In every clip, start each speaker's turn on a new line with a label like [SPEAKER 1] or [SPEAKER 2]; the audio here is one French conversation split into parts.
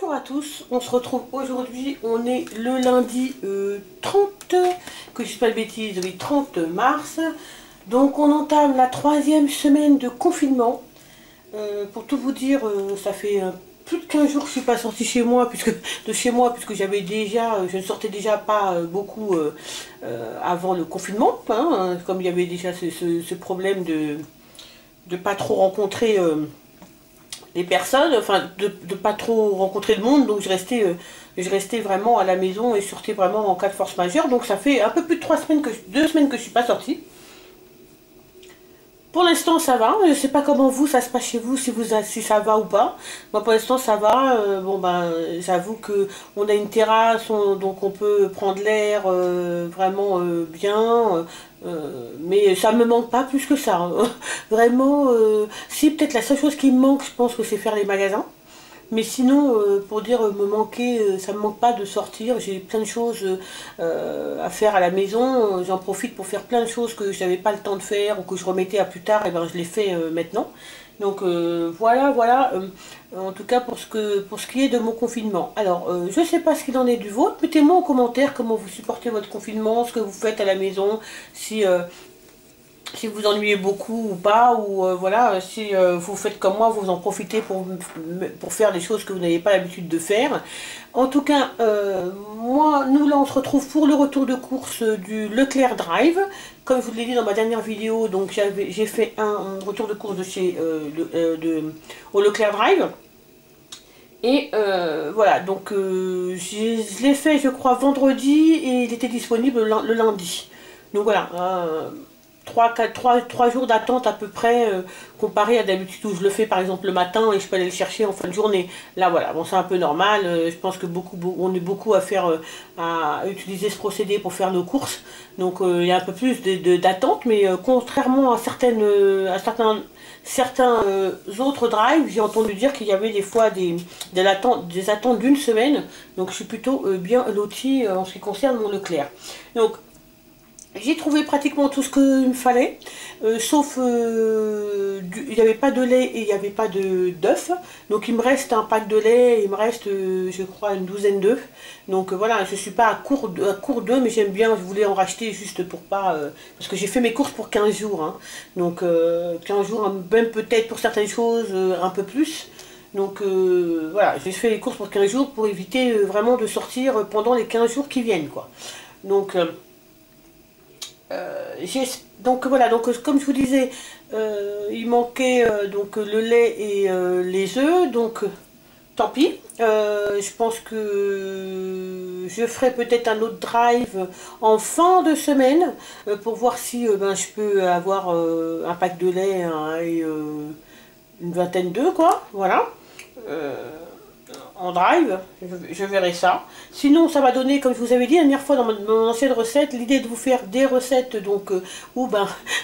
[SPEAKER 1] Bonjour à tous, on se retrouve aujourd'hui, on est le lundi 30, que je ne dis pas de bêtises, oui 30 mars. Donc on entame la 3e semaine de confinement. Pour tout vous dire, ça fait plus de 15 jours que je ne suis pas sortie chez moi, puisque j'avais déjà, je ne sortais déjà pas beaucoup avant le confinement, hein, comme il y avait déjà ce problème de pas trop rencontrer les personnes, enfin de pas trop rencontrer le monde, donc je restais vraiment à la maison et sortais vraiment en cas de force majeure. Donc ça fait un peu plus de 2 semaines que je suis pas sortie. Pour l'instant ça va, je sais pas comment vous ça se passe chez vous, si ça va ou pas. Moi pour l'instant ça va, bon ben j'avoue que on a une terrasse, donc on peut prendre l'air vraiment bien, mais ça me manque pas plus que ça, hein. Vraiment, si peut-être la seule chose qui me manque, je pense que c'est faire les magasins. Mais sinon, pour dire me manquer, ça me manque pas de sortir. J'ai plein de choses à faire à la maison. J'en profite pour faire plein de choses que je n'avais pas le temps de faire ou que je remettais à plus tard. Et ben je les fais maintenant. Donc voilà. En tout cas pour ce qui est de mon confinement. Alors je ne sais pas ce qu'il en est du vôtre. Mettez-moi en commentaire comment vous supportez votre confinement, ce que vous faites à la maison, si vous ennuyez beaucoup ou pas, ou voilà, si vous faites comme moi, vous en profitez pour faire des choses que vous n'avez pas l'habitude de faire. En tout cas, nous là on se retrouve pour le retour de course du Leclerc Drive. Comme je vous l'ai dit dans ma dernière vidéo, donc j'ai fait un retour de course de chez au Leclerc Drive. Et voilà, donc je l'ai fait je crois vendredi et il était disponible le lundi. Donc voilà, 3 jours d'attente à peu près, comparé à d'habitude où je le fais par exemple le matin et je peux aller le chercher en fin de journée. Là voilà, bon c'est un peu normal, je pense que on est beaucoup à utiliser ce procédé pour faire nos courses. Donc il y a un peu plus d'attente, mais contrairement à certains autres drives, j'ai entendu dire qu'il y avait des fois des attentes d'une semaine. Donc je suis plutôt bien lotie en ce qui concerne mon Leclerc. Donc j'ai trouvé pratiquement tout ce qu'il me fallait, sauf il n'y avait pas de lait et il n'y avait pas d'œufs. Donc il me reste un pack de lait, et il me reste je crois une douzaine d'œufs. Donc voilà, je ne suis pas à court d'œufs, mais j'aime bien, je voulais en racheter juste pour pas... parce que j'ai fait mes courses pour 15 jours. Hein. Donc 15 jours, même peut-être pour certaines choses un peu plus. Donc voilà, j'ai fait les courses pour 15 jours pour éviter vraiment de sortir pendant les 15 jours qui viennent, quoi. Donc... donc voilà, donc comme je vous disais, il manquait donc le lait et les œufs, donc tant pis. Je pense que je ferai peut-être un autre drive en fin de semaine pour voir si je peux avoir un pack de lait, hein, et une vingtaine d'œufs, quoi, voilà. En drive, je verrai ça. Sinon ça va donner, comme je vous avais dit la dernière fois dans mon ancienne recette, l'idée de vous faire des recettes donc où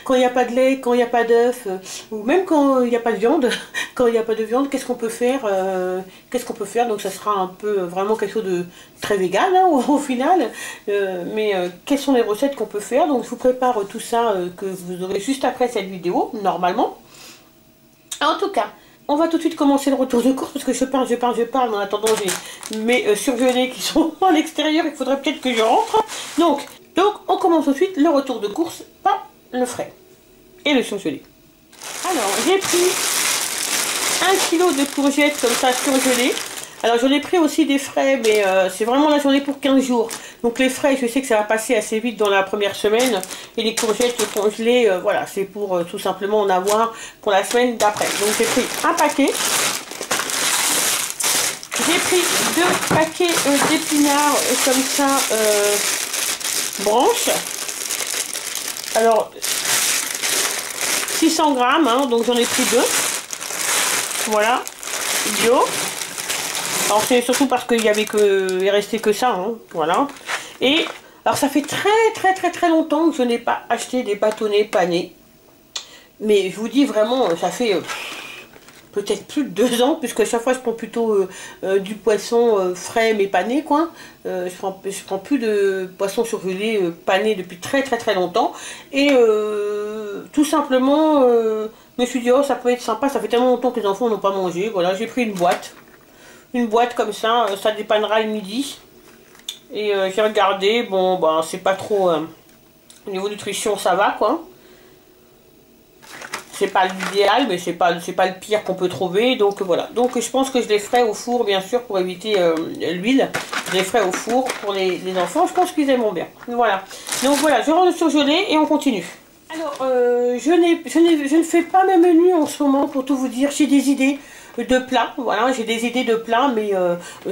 [SPEAKER 1] quand il n'y a pas de lait, quand il n'y a pas d'œuf, ou même quand il n'y a pas de viande, quand il n'y a pas de viande, qu'est-ce qu'on peut faire, donc ça sera un peu vraiment quelque chose de très vegan, hein, au final, mais quelles sont les recettes qu'on peut faire. Donc je vous prépare tout ça que vous aurez juste après cette vidéo normalement. En tout cas, on va tout de suite commencer le retour de course parce que je parle. En attendant, j'ai mes surgelés qui sont à l'extérieur. Il faudrait peut-être que je rentre. Donc, on commence tout de suite le retour de course par le frais et le surgelé. Alors, j'ai pris 1 kg de courgettes comme ça surgelées. Alors j'en ai pris aussi des frais, mais c'est vraiment la journée pour 15 jours. Donc les frais, je sais que ça va passer assez vite dans la première semaine. Et les courgettes congelées, voilà, c'est pour tout simplement en avoir pour la semaine d'après. Donc j'ai pris un paquet. J'ai pris 2 paquets d'épinards comme ça, branches. Alors 600 grammes, hein, donc j'en ai pris 2. Voilà, bio. Alors c'est surtout parce qu'il restait que ça, hein, voilà. Et alors ça fait très longtemps que je n'ai pas acheté des bâtonnets panés. Mais je vous dis vraiment, ça fait peut-être plus de 2 ans, puisque à chaque fois je prends plutôt du poisson frais mais pané, quoi. Je prends plus de poisson surgelé pané depuis très longtemps. Et tout simplement, je me suis dit, oh ça peut être sympa, ça fait tellement longtemps que les enfants n'ont pas mangé. Voilà, j'ai pris une boîte. une boîte comme ça dépannera le midi. Et j'ai regardé, bon bah c'est pas trop, au niveau nutrition ça va quoi. C'est pas l'idéal, mais c'est pas le pire qu'on peut trouver. Donc voilà. Donc je pense que je les ferai au four, bien sûr, pour éviter l'huile. Je les ferai au four pour les enfants. Je pense qu'ils aimeront bien. Voilà. Donc voilà, je rends le surgelé et on continue. Alors, je ne fais pas mes menus en ce moment, pour tout vous dire. J'ai des idées de plats. Voilà, j'ai des idées de plats, mais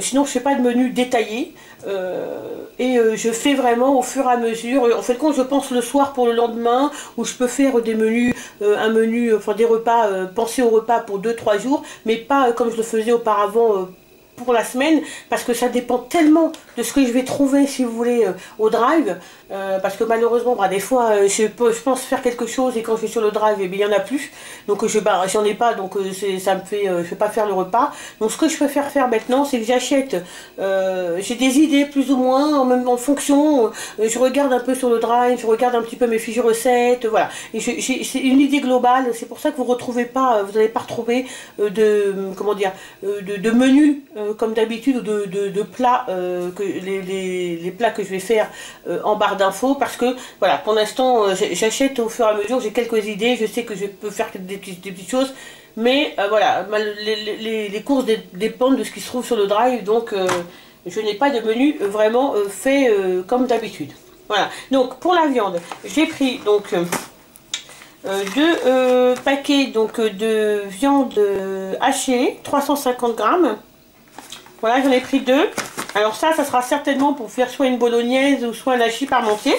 [SPEAKER 1] sinon je fais pas de menu détaillé. Je fais vraiment au fur et à mesure. En fait, quand je pense le soir pour le lendemain, où je peux faire des menus, enfin des repas, penser au repas pour 2-3 jours, mais pas comme je le faisais auparavant. Pour la semaine, parce que ça dépend tellement de ce que je vais trouver, si vous voulez, au drive, parce que malheureusement, bah, des fois, je pense faire quelque chose et quand je vais sur le drive, eh bien, il n'y en a plus, donc j'en ai pas, donc ça me fait, je vais pas faire le repas. Donc ce que je préfère faire maintenant, c'est que j'achète, j'ai des idées plus ou moins, en fonction, je regarde un peu sur le drive, je regarde un petit peu mes fiches recettes, voilà, et c'est une idée globale, c'est pour ça que vous retrouvez pas, vous n'allez pas retrouver comment dire, de menu comme d'habitude, ou de plats, que les plats que je vais faire en barre d'infos, parce que voilà, pour l'instant j'achète au fur et à mesure, j'ai quelques idées, je sais que je peux faire des petites choses, mais voilà, les courses dépendent de ce qui se trouve sur le drive, donc je n'ai pas de menu vraiment fait comme d'habitude. Voilà, donc pour la viande, j'ai pris donc deux paquets donc, de viande hachée, 350 grammes. Voilà, j'en ai pris deux. Alors ça sera certainement pour faire soit une bolognaise ou soit un hachis parmentier.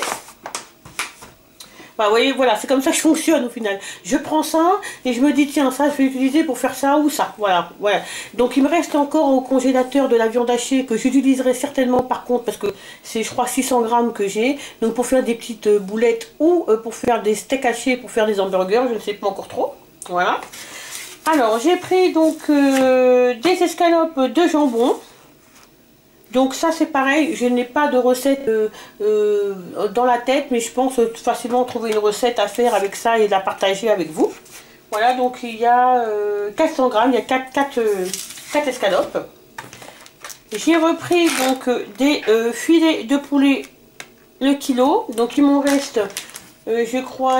[SPEAKER 1] Bah, vous voyez, voilà, c'est comme ça que je fonctionne au final. Je prends ça et je me dis, tiens, ça, je vais l'utiliser pour faire ça ou ça. Voilà, voilà. Donc, il me reste encore au congélateur de la viande hachée que j'utiliserai certainement par contre, parce que c'est, je crois, 600 grammes que j'ai. Donc, pour faire des petites boulettes ou pour faire des steaks hachés, pour faire des hamburgers, je ne sais pas encore trop. Voilà. Alors, j'ai pris donc des escalopes de jambon. Donc ça c'est pareil, je n'ai pas de recette dans la tête, mais je pense facilement trouver une recette à faire avec ça et de la partager avec vous. Voilà, donc il y a 400 grammes, il y a 4 escalopes. J'ai repris donc des filets de poulet le kilo, donc il m'en reste, je crois,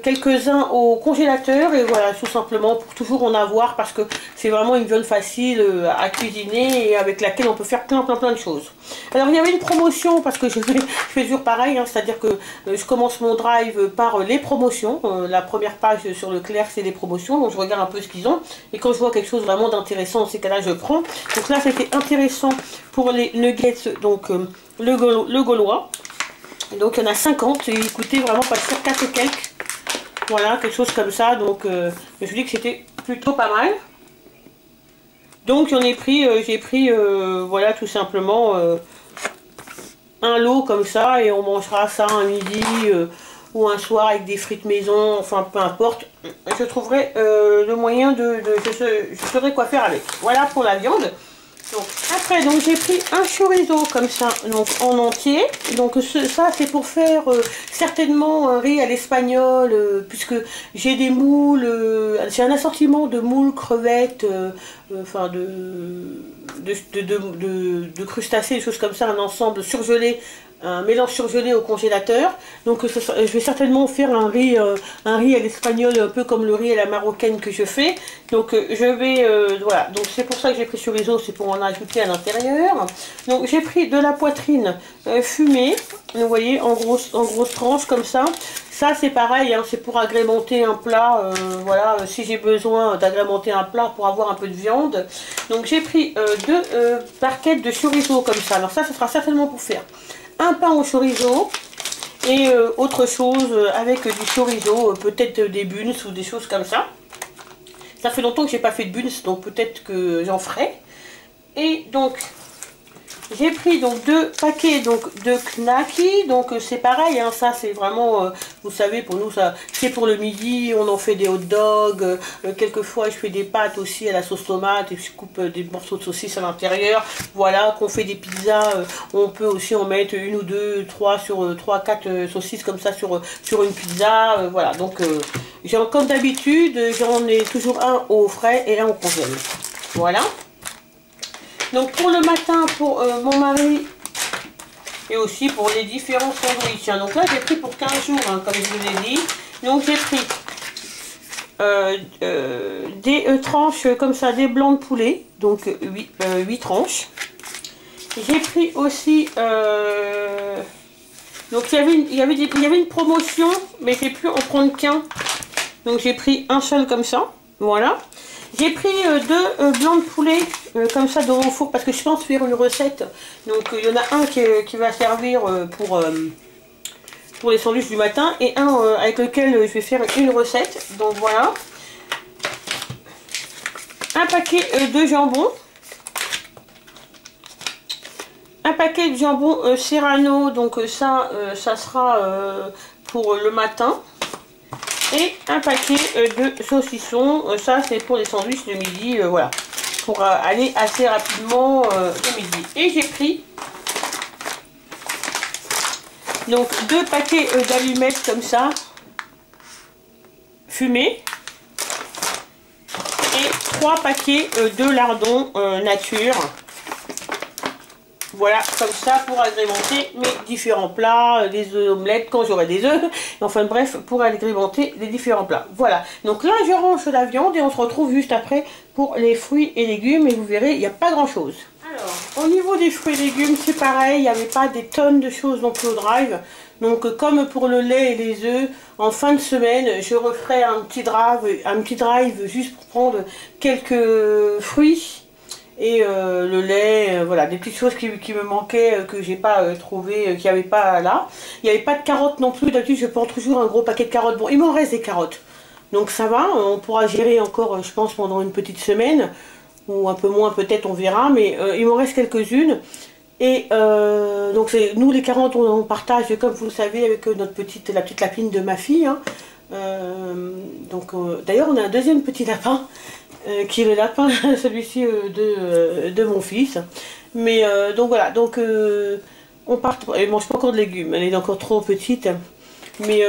[SPEAKER 1] quelques-uns au congélateur, et voilà, tout simplement pour toujours en avoir, parce que c'est vraiment une viande facile à cuisiner et avec laquelle on peut faire plein de choses. Alors il y avait une promotion, parce que je fais toujours pareil, hein, c'est à dire que je commence mon drive par les promotions, la première page sur Leclerc c'est les promotions, donc je regarde un peu ce qu'ils ont, et quand je vois quelque chose vraiment d'intéressant, dans ces cas là je prends. Donc là c'était intéressant pour les nuggets, donc le gaulois. Donc il y en a 50 et il coûtait vraiment pas cher, 4 et quelques. Voilà, quelque chose comme ça. Donc je me suis dit que c'était plutôt pas mal. Donc j'en ai pris, j'ai pris voilà, tout simplement un lot comme ça, et on mangera ça un midi ou un soir avec des frites maison, enfin peu importe. Je trouverai le moyen je saurai quoi faire avec. Voilà pour la viande. Donc, après, donc j'ai pris un chorizo comme ça, donc en entier. Donc ça c'est pour faire certainement un riz à l'espagnol, puisque j'ai des moules, c'est un assortiment de moules, crevettes, enfin de crustacés, des choses comme ça, un ensemble surgelé, un mélange surgelé au congélateur. Donc je vais certainement faire un riz à l'espagnol, un peu comme le riz à la marocaine que je fais. Donc je vais, voilà, donc c'est pour ça que j'ai pris chorizo, c'est pour en ajouter à l'intérieur. Donc j'ai pris de la poitrine fumée, vous voyez, en grosses tranches comme ça. Ça c'est pareil, hein, c'est pour agrémenter un plat, voilà, si j'ai besoin d'agrémenter un plat pour avoir un peu de viande. Donc j'ai pris deux barquettes de chorizo comme ça. Alors ça sera certainement pour faire un pain au chorizo et autre chose avec du chorizo, peut-être des buns ou des choses comme ça. Ça fait longtemps que j'ai pas fait de buns, donc peut-être que j'en ferai. Et donc j'ai pris donc deux paquets donc de knacky, donc c'est pareil, hein, ça c'est vraiment, vous savez, pour nous ça c'est pour le midi, on en fait des hot dogs, quelquefois je fais des pâtes aussi à la sauce tomate et je coupe des morceaux de saucisse à l'intérieur, voilà, qu'on fait des pizzas, on peut aussi en mettre une ou deux, trois sur 3-4 saucisses comme ça sur une pizza, voilà, donc comme d'habitude j'en ai toujours un au frais et un au congèle. Voilà. Donc pour le matin, pour mon mari, et aussi pour les différents sandwichs. Hein. Donc là, j'ai pris pour 15 jours, hein, comme je vous l'ai dit. Donc j'ai pris des tranches comme ça, des blancs de poulet. Donc 8 tranches. J'ai pris aussi... donc il y avait une promotion, mais j'ai pu en prendre qu'un. Donc j'ai pris un seul comme ça. Voilà. J'ai pris deux blancs de poulet comme ça dans mon four parce que je pense faire une recette. Donc il y en a un qui va servir pour les sandwichs du matin et un avec lequel je vais faire une recette. Donc voilà. Un paquet de jambon. Un paquet de jambon Serrano. Donc ça sera pour le matin. Et un paquet de saucissons, ça c'est pour les sandwichs de midi, voilà, pour aller assez rapidement de midi. Et j'ai pris donc 2 paquets d'allumettes comme ça, fumées, et 3 paquets de lardons nature. Voilà, comme ça pour agrémenter mes différents plats, des omelettes quand j'aurai des œufs. Enfin bref, pour agrémenter les différents plats. Voilà, donc là je range la viande et on se retrouve juste après pour les fruits et légumes. Et vous verrez, il n'y a pas grand chose. Alors, au niveau des fruits et légumes, c'est pareil, il n'y avait pas des tonnes de choses non plus au drive. Donc comme pour le lait et les œufs, en fin de semaine, je referai un petit drive juste pour prendre quelques fruits. Et le lait, voilà, des petites choses qui me manquaient, que j'ai pas trouvé, qu'il n'y avait pas là. Il n'y avait pas de carottes non plus, d'habitude je prends toujours un gros paquet de carottes. Bon, il m'en reste des carottes, donc ça va, on pourra gérer encore, je pense, pendant une petite semaine, ou un peu moins peut-être, on verra, mais il m'en reste quelques-unes. Et donc nous les carottes, on partage, comme vous le savez, avec la petite lapine de ma fille. Hein. D'ailleurs, on a un deuxième petit lapin. Qui est le lapin, celui-ci de mon fils. Mais donc voilà, donc on part. Elle mange pas encore de légumes, elle est encore trop petite. Mais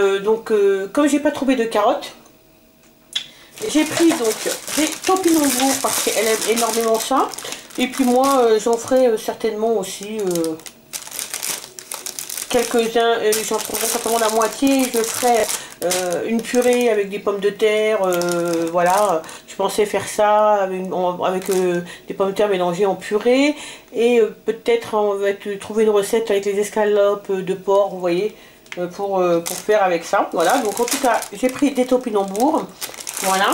[SPEAKER 1] comme j'ai pas trouvé de carottes, j'ai pris donc des topinambours parce qu'elle aime énormément ça. Et puis moi, j'en ferai certainement aussi quelques-uns. J'en trouverai certainement la moitié. Je ferai une purée avec des pommes de terre, voilà, je pensais faire ça avec des pommes de terre mélangées en purée, et peut-être on va trouver une recette avec les escalopes de porc, vous voyez, pour faire avec ça, voilà. Donc en tout cas, j'ai pris des topinambours, voilà,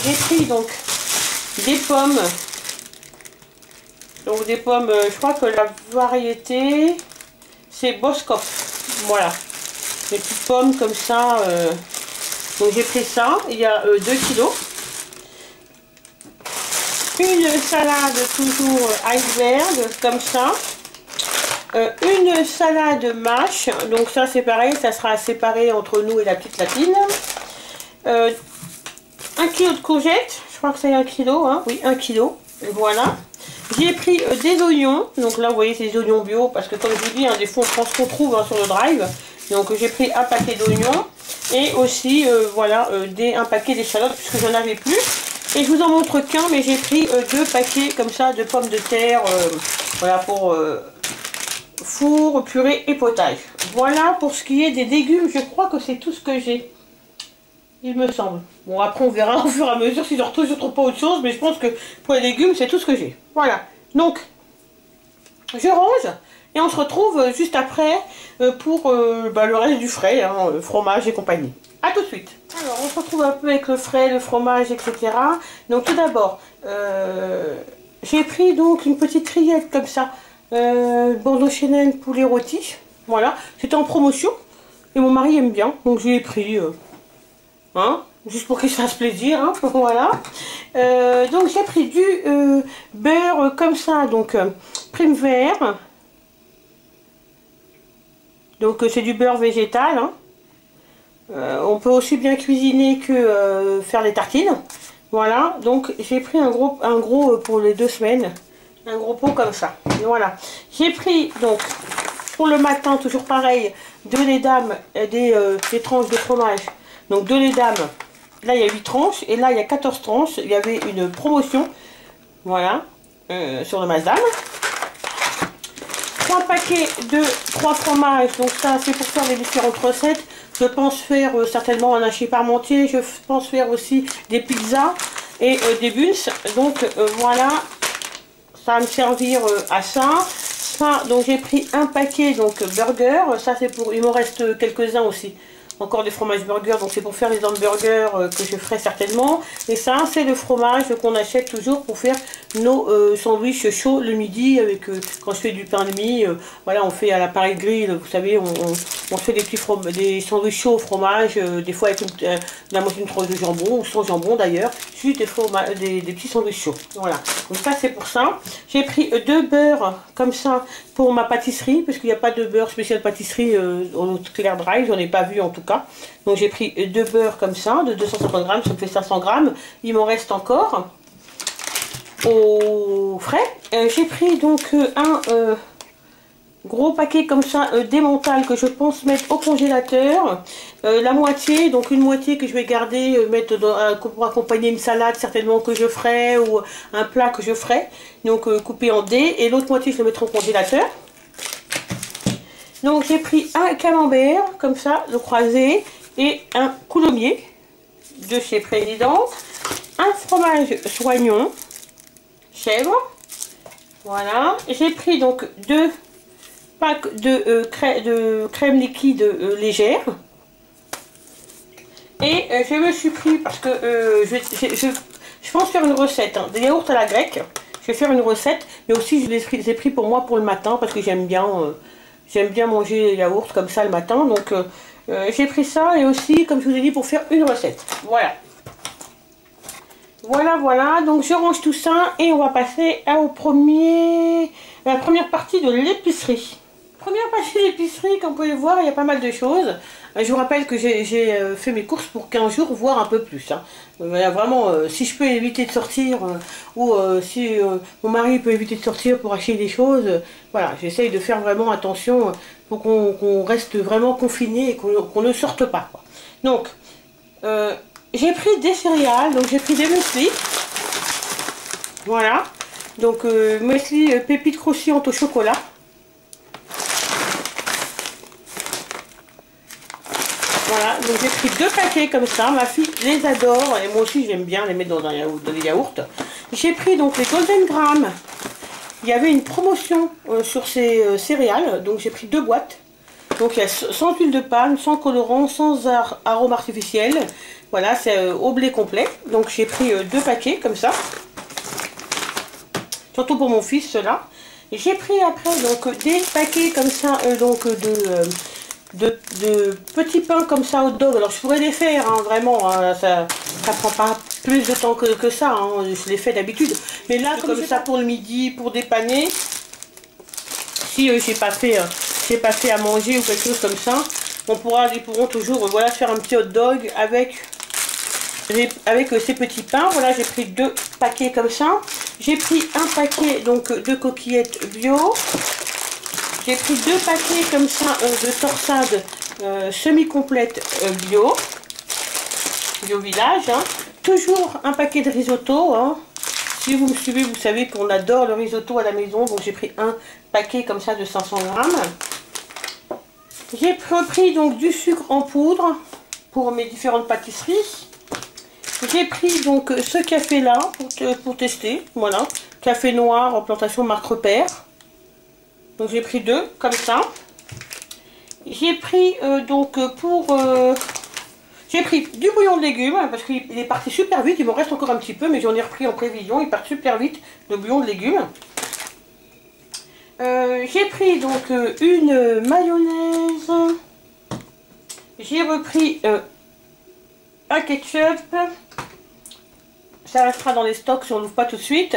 [SPEAKER 1] j'ai pris donc des pommes, je crois que la variété, c'est Boskop, voilà. Des petites pommes comme ça, donc j'ai pris ça, il y a 2 kilos. Une salade toujours iceberg, comme ça. Une salade mâche, donc ça c'est pareil, ça sera séparé entre nous et la petite lapine. 1 kilo de courgettes, je crois que c'est 1 kilo, hein, oui 1 kilo, voilà. J'ai pris des oignons, donc là vous voyez c'est des oignons bio, parce que comme je vous dis, hein, des fois on pense qu'on trouve hein, sur le drive. Donc j'ai pris un paquet d'oignons et aussi voilà un paquet d'échalotes puisque j'en avais plus. Et je vous en montre qu'un, mais j'ai pris 2 paquets comme ça de pommes de terre, voilà pour four, purée et potage. Voilà pour ce qui est des légumes, je crois que c'est tout ce que j'ai. Il me semble. Bon après on verra au fur et à mesure si je trouve pas autre chose, mais je pense que pour les légumes c'est tout ce que j'ai. Voilà, donc je range. Et on se retrouve juste après pour le reste du frais, hein, fromage et compagnie. A tout de suite. Alors on se retrouve un peu avec le frais, le fromage, etc. Donc tout d'abord, j'ai pris donc une petite rillette comme ça, Bordeaux Chanel poulet rôti. Voilà, c'était en promotion et mon mari aime bien, donc je l'ai pris, hein, juste pour qu'il se fasse plaisir, hein, voilà. Donc j'ai pris du beurre comme ça, donc prime vert. Donc c'est du beurre végétal, hein. On peut aussi bien cuisiner que faire des tartines. Voilà, donc j'ai pris un gros pour les 2 semaines, un gros pot comme ça. Et voilà, j'ai pris donc pour le matin toujours pareil 2 lait d'âme, des tranches de fromage. Donc 2 lait d'âme là il y a 8 tranches et là il y a 14 tranches. Il y avait une promotion, voilà, sur le Mazdam. 3 paquets de 3 fromages, donc ça c'est pour faire les différentes recettes. Je pense faire certainement un hachis parmentier, je pense faire aussi des pizzas et des buns. Donc voilà, ça va me servir à ça. Ça, donc j'ai pris un paquet donc burger, ça c'est pour, il me reste quelques-uns aussi. Encore des fromages burger, donc c'est pour faire les hamburgers que je ferai certainement. Et ça, c'est le fromage qu'on achète toujours pour faire nos sandwichs chauds le midi. Avec quand je fais du pain de mie, voilà, on fait à l'appareil grill, vous savez, on fait des sandwichs chauds au fromage, des fois avec la moitié d'une tranche de jambon, ou sans jambon d'ailleurs, juste des petits sandwichs chauds. Voilà, donc ça c'est pour ça. J'ai pris 2 beurres comme ça pour ma pâtisserie, parce qu'il n'y a pas de beurre spécial pâtisserie au Clair Dry, j'en ai pas vu en tout cas. Donc j'ai pris 2 beurres comme ça, de 250 grammes, ça me fait 500 grammes. Il m'en reste encore au frais. J'ai pris donc un gros paquet comme ça démontable que je pense mettre au congélateur. La moitié, donc une moitié que je vais garder, mettre pour accompagner une salade certainement que je ferai, ou un plat que je ferai. Donc coupé en dés, et l'autre moitié je le mettrai au congélateur. Donc j'ai pris un camembert comme ça, le croisé, et un coulommiers de chez Président, un fromage soignon chèvre, voilà. J'ai pris donc 2 packs de crème liquide légère, et je me suis pris, parce que je pense faire une recette, hein, des yaourts à la grecque. Je vais faire une recette, mais aussi je les ai pris pour moi pour le matin, parce que j'aime bien manger les yaourts comme ça le matin. Donc j'ai pris ça, et aussi comme je vous ai dit pour faire une recette. Voilà. Voilà, donc je range tout ça et on va passer à la première partie de l'épicerie. Première partie de l'épicerie, comme vous pouvez voir, il y a pas mal de choses. Je vous rappelle que j'ai fait mes courses pour 15 jours, voire un peu plus. Hein. Vraiment, si je peux éviter de sortir, ou si mon mari peut éviter de sortir pour acheter des choses, voilà, j'essaye de faire vraiment attention pour qu'on reste vraiment confiné et qu'on ne sorte pas, quoi. Donc, j'ai pris des céréales, donc j'ai pris des muesli. Voilà, donc muesli pépites croustillantes au chocolat. Voilà, donc j'ai pris 2 paquets comme ça, ma fille les adore, et moi aussi j'aime bien les mettre dans les yaourts. J'ai pris donc les Golden Graham, il y avait une promotion sur ces céréales, donc j'ai pris 2 boîtes. Donc il y a sans huile de palme, sans colorant, sans arôme artificiel. Voilà, c'est au blé complet. Donc j'ai pris 2 paquets comme ça. Surtout pour mon fils, ceux-là. J'ai pris après donc des paquets comme ça, de petits pains comme ça hot dog. Alors je pourrais les faire, hein, vraiment, hein, ça prend pas plus de temps que ça, hein, je les fais d'habitude. Mais là, comme ça pour le midi, pour dépanner, si j'ai pas fait à manger ou quelque chose comme ça, ils pourront toujours voilà, faire un petit hot dog avec ces petits pains. Voilà, j'ai pris 2 paquets comme ça. J'ai pris un paquet donc de coquillettes bio. J'ai pris 2 paquets comme ça de torsades semi-complètes bio village. Hein. Toujours un paquet de risotto. Hein. Si vous me suivez, vous savez qu'on adore le risotto à la maison. Donc j'ai pris un paquet comme ça de 500 grammes. J'ai repris donc du sucre en poudre pour mes différentes pâtisseries. J'ai pris donc ce café là pour tester. Voilà, café noir en plantation marque Repère. Donc j'ai pris 2 comme ça. J'ai pris j'ai pris du bouillon de légumes parce qu'il est parti super vite. Il m'en reste encore un petit peu, mais j'en ai repris en prévision. Il part super vite, le bouillon de légumes. J'ai pris donc une mayonnaise. J'ai repris un ketchup. Ça restera dans les stocks si on l'ouvre pas tout de suite.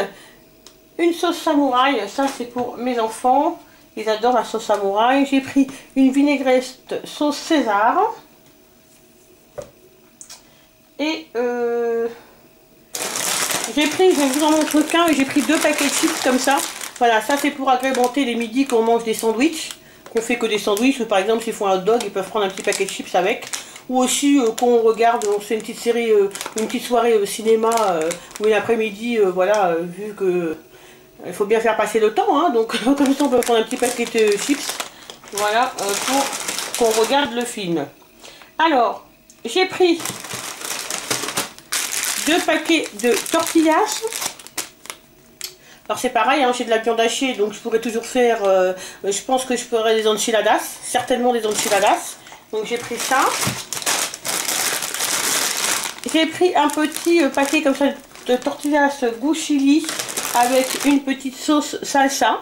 [SPEAKER 1] Une sauce samouraï, ça c'est pour mes enfants. Ils adorent la sauce samouraï. J'ai pris une vinaigrette sauce César. Et j'ai pris, je vais vous en montrer qu'un, j'ai pris 2 paquets de chips comme ça. Voilà, ça c'est pour agrémenter les midis quand on mange des sandwichs. Qu'on fait que des sandwichs, ou par exemple s'ils font un hot dog, ils peuvent prendre un petit paquet de chips avec. ou aussi quand on regarde, on fait une petite série, une petite soirée au cinéma ou une après-midi, voilà, vu que il faut bien faire passer le temps, hein, donc comme ça on peut prendre un petit paquet de chips, voilà, pour qu'on regarde le film. Alors, j'ai pris 2 paquets de tortillas. Alors c'est pareil, hein, j'ai de la viande hachée, donc je pourrais toujours faire, je pense que je ferai des enchiladas, certainement des enchiladas. Donc j'ai pris ça. J'ai pris un petit paquet comme ça de tortillas goût chili avec une petite sauce salsa.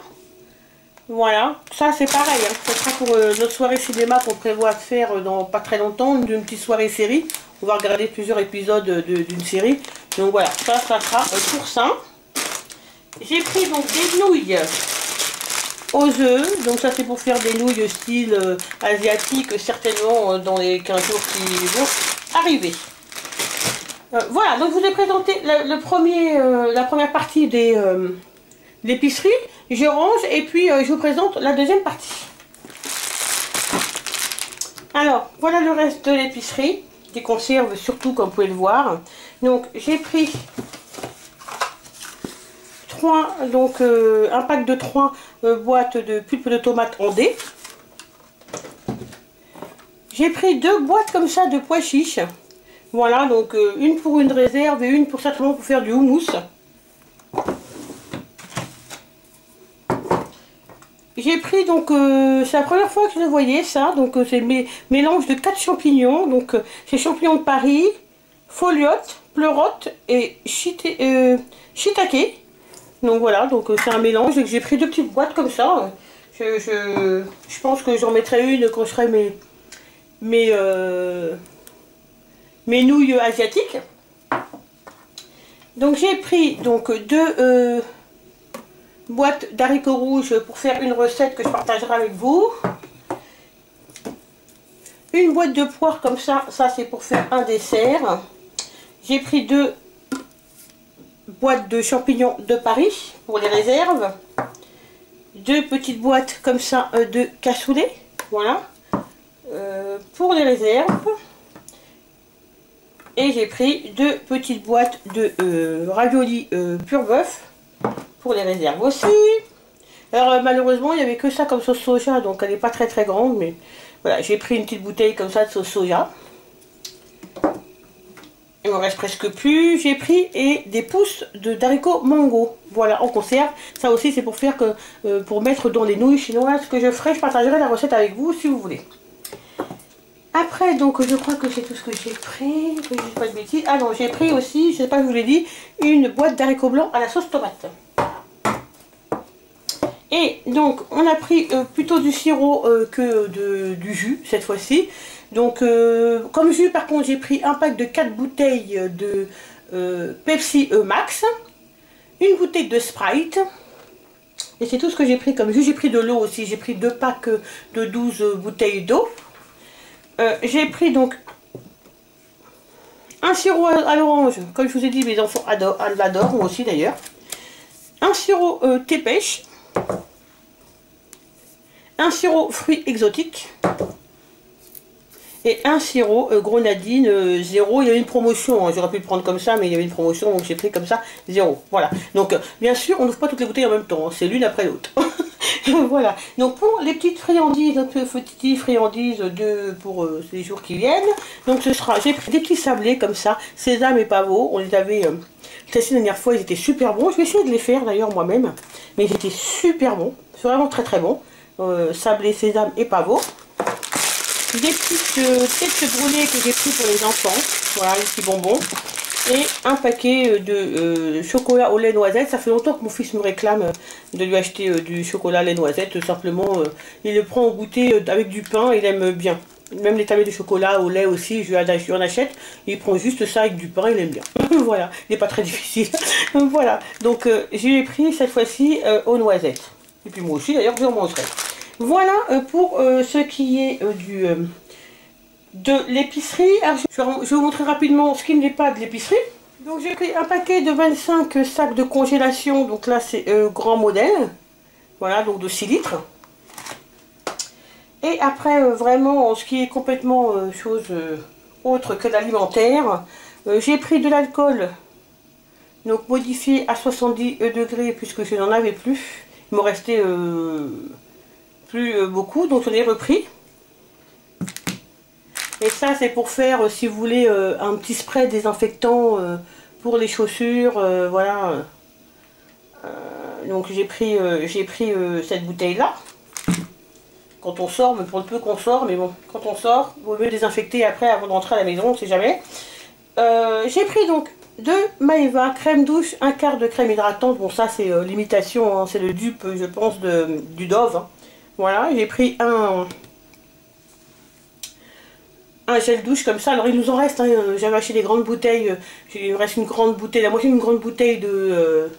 [SPEAKER 1] Voilà, ça c'est pareil, hein. Ce sera pour notre soirée cinéma qu'on prévoit de faire dans pas très longtemps, une petite soirée série. On va regarder plusieurs épisodes d'une série. Donc voilà, ça sera pour ça. J'ai pris donc des nouilles aux œufs, donc ça c'est pour faire des nouilles style asiatique, certainement dans les 15 jours qui vont arriver. Voilà, donc je vous ai présenté la première partie de l'épicerie. Je range et puis je vous présente la deuxième partie. Alors, voilà le reste de l'épicerie, des conserves surtout comme vous pouvez le voir. Donc j'ai pris un pack de 3 boîtes de pulpe de tomates en dés. J'ai pris 2 boîtes comme ça de pois chiches. Voilà, donc une pour une réserve et une pour certainement pour faire du houmous. J'ai pris donc, c'est la première fois que je le voyais ça, donc c'est mélange de 4 champignons. Donc c'est champignons de Paris, foliote, pleurote et shiitake. Donc voilà, donc c'est un mélange et que j'ai pris 2 petites boîtes comme ça. Je pense que j'en mettrai une quand je ferai mes nouilles asiatiques. Donc j'ai pris donc 2 boîtes d'haricots rouges pour faire une recette que je partagerai avec vous. Une boîte de poires comme ça c'est pour faire un dessert. J'ai pris 2 boîtes de champignons de Paris pour les réserves. 2 petites boîtes comme ça de cassoulet, voilà, pour les réserves. Et j'ai pris 2 petites boîtes de raviolis pur bœuf pour les réserves aussi. Alors malheureusement il n'y avait que ça comme sauce soja, donc elle n'est pas très grande, mais voilà, j'ai pris une petite bouteille comme ça de sauce soja. Il me reste presque plus. J'ai pris des pousses d'haricots mango, voilà, en conserve. Ça aussi c'est pour faire pour mettre dans les nouilles chinoises que je ferai. Je partagerai la recette avec vous si vous voulez. Après, donc je crois que c'est tout ce que j'ai pris, que je ne dis pas de bêtises. Ah non, j'ai pris aussi, je ne sais pas si je vous l'ai dit, une boîte d'haricots blancs à la sauce tomate. Et donc on a pris plutôt du sirop que du jus cette fois-ci. Donc comme jus par contre j'ai pris un pack de 4 bouteilles de Pepsi Max, une bouteille de Sprite. Et c'est tout ce que j'ai pris comme jus. J'ai pris de l'eau aussi, j'ai pris 2 packs de 12 bouteilles d'eau. J'ai pris donc un sirop à l'orange, comme je vous ai dit mes enfants l'adorent, moi aussi d'ailleurs. Un sirop thé pêche. Un sirop fruits exotiques. Et un sirop grenadine 0. Il y avait une promotion, hein. J'aurais pu le prendre comme ça, mais il y avait une promotion, donc j'ai pris comme ça 0. Voilà. Donc bien sûr, on n'ouvre pas toutes les bouteilles en même temps, hein. C'est l'une après l'autre. Voilà. Donc pour les petites friandises, pour les jours qui viennent, donc j'ai pris des petits sablés comme ça, sésame et pavot. On les avait testés la dernière fois, ils étaient super bons. Je vais essayer de les faire d'ailleurs moi-même, mais ils étaient super bons, c'est vraiment très bons. Sablé, sésame et pavot. Des petites têtes brûlées que j'ai pris pour les enfants, voilà, les petits bonbons. Et un paquet de chocolat au lait noisette. Ça fait longtemps que mon fils me réclame de lui acheter du chocolat lait noisette. Tout simplement, il le prend au goûter avec du pain, il aime bien. Même les tablettes de chocolat au lait aussi, je lui en achète. Il prend juste ça avec du pain, il aime bien. Voilà, il n'est pas très difficile. Voilà, donc je l'ai pris cette fois-ci aux noisettes. Et puis moi aussi d'ailleurs, je en mangerai. Voilà pour ce qui est de l'épicerie. Je vais vous montrer rapidement ce qui n'est pas de l'épicerie. Donc j'ai pris un paquet de 25 sacs de congélation. Donc là c'est grand modèle. Voilà, donc de 6 litres. Et après vraiment ce qui est complètement chose autre que l'alimentaire. J'ai pris de l'alcool, donc modifié à 70 degrés puisque je n'en avais plus. Il m'en restait plus beaucoup, donc je l'ai repris. Et ça c'est pour faire, si vous voulez, un petit spray désinfectant pour les chaussures, voilà. Donc j'ai pris cette bouteille là. Quand on sort, mais pour le peu qu'on sort, mais bon, quand on sort, il vaut mieux désinfecter après avant de rentrer à la maison, on ne sait jamais. J'ai pris donc 2 Maeva crème douche, un quart de crème hydratante. Bon, ça c'est l'imitation, hein, c'est le dupe, je pense, du Dove. Hein. Voilà, j'ai pris un gel douche comme ça. Alors il nous en reste, hein, j'avais acheté des grandes bouteilles, il me reste une grande bouteille, la moitié d'une grande bouteille que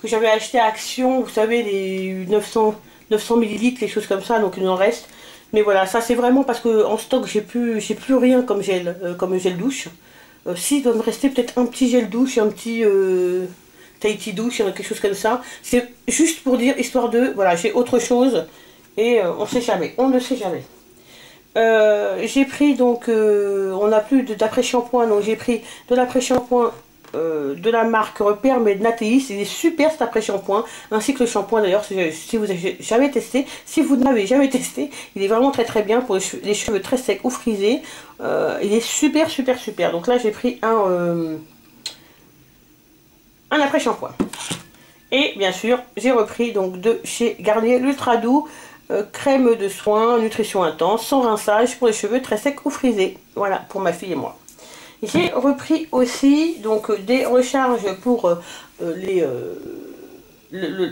[SPEAKER 1] j'avais acheté à Action, vous savez, les 900 millilitres, les choses comme ça, donc il nous en reste. Mais voilà, ça c'est vraiment parce que en stock j'ai plus rien comme gel douche. Si, il doit me rester peut-être un petit gel douche, un petit Tahiti douche, quelque chose comme ça. C'est juste pour dire, histoire de, voilà, j'ai autre chose et on sait jamais, on ne sait jamais. J'ai pris donc, on n'a plus d'après-shampoing, donc j'ai pris de l'après-shampoing de la marque Repère, mais de Natéis. Il est super cet après-shampoing, ainsi que le shampoing d'ailleurs, si vous n'avez jamais testé. Si vous n'avez jamais testé, il est vraiment très très bien pour les cheveux très secs ou frisés. Il est super. Donc là j'ai pris un après-shampoing. Et bien sûr, j'ai repris donc de chez Garnier l'Ultra Doux. Crème de soin, nutrition intense, sans rinçage pour les cheveux très secs ou frisés. Voilà, pour ma fille et moi. J'ai repris aussi donc des recharges pour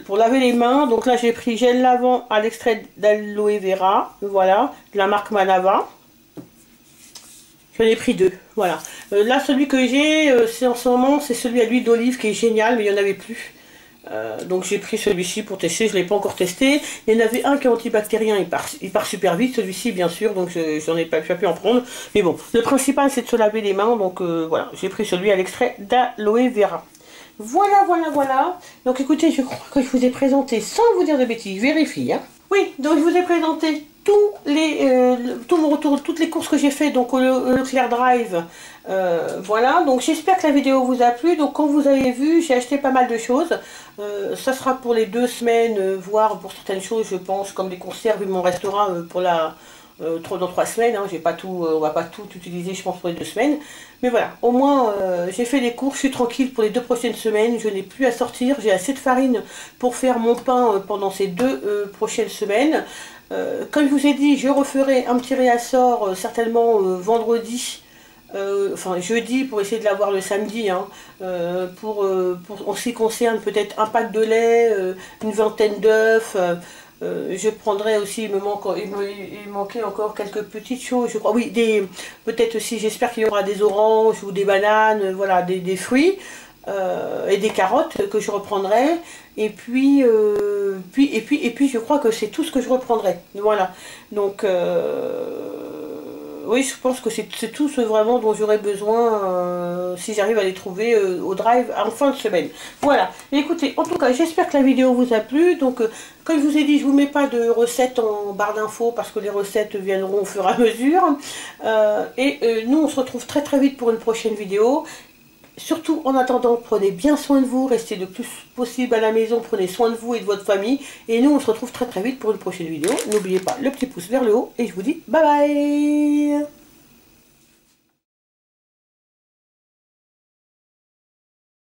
[SPEAKER 1] pour laver les mains. Donc là j'ai pris gel lavant à l'extrait d'aloe vera, voilà, de la marque Manava. J'en ai pris 2, voilà. Là celui que j'ai, c'est en ce moment, c'est celui à l'huile d'olive qui est génial, mais il n'y en avait plus. Donc j'ai pris celui-ci pour tester, je ne l'ai pas encore testé. Il y en avait un qui est antibactérien, il part super vite, celui-ci bien sûr, donc j'en ai pas pu en prendre. Mais bon, le principal c'est de se laver les mains, donc voilà, j'ai pris celui à l'extrait d'aloe vera. Voilà. Donc écoutez, je crois que je vous ai présenté, sans vous dire de bêtises, vérifie. Hein. Oui, donc je vous ai présenté tout mon retour, toutes les courses que j'ai fait donc au Leclerc Drive. Voilà, donc j'espère que la vidéo vous a plu. Donc comme vous avez vu, j'ai acheté pas mal de choses. Ça sera pour les 2 semaines, voire pour certaines choses, je pense, comme des conserves, il m'en restera pour dans 3 semaines. Hein, j'ai pas tout, on va pas tout utiliser, je pense, pour les 2 semaines. Mais voilà, au moins j'ai fait les courses, je suis tranquille pour les 2 prochaines semaines. Je n'ai plus à sortir, j'ai assez de farine pour faire mon pain pendant ces 2 prochaines semaines. Comme je vous ai dit, je referai un petit réassort certainement vendredi. Enfin jeudi pour essayer de l'avoir le samedi, hein, en ce qui concerne peut-être un pack de lait, une vingtaine d'œufs, je prendrai aussi, il manquait encore quelques petites choses, je crois, oui, peut-être aussi, j'espère qu'il y aura des oranges ou des bananes, voilà, des fruits, et des carottes que je reprendrai, et puis je crois que c'est tout ce que je reprendrai, voilà, donc oui, je pense que c'est tout ce vraiment dont j'aurais besoin si j'arrive à les trouver au drive en fin de semaine. Voilà, mais écoutez, en tout cas, j'espère que la vidéo vous a plu. Donc, comme je vous ai dit, je ne vous mets pas de recettes en barre d'infos parce que les recettes viendront au fur et à mesure. Nous, on se retrouve très très vite pour une prochaine vidéo. Surtout, en attendant, prenez bien soin de vous, restez le plus possible à la maison, prenez soin de vous et de votre famille. Et nous, on se retrouve très très vite pour une prochaine vidéo. N'oubliez pas le petit pouce vers le haut et je vous dis bye bye.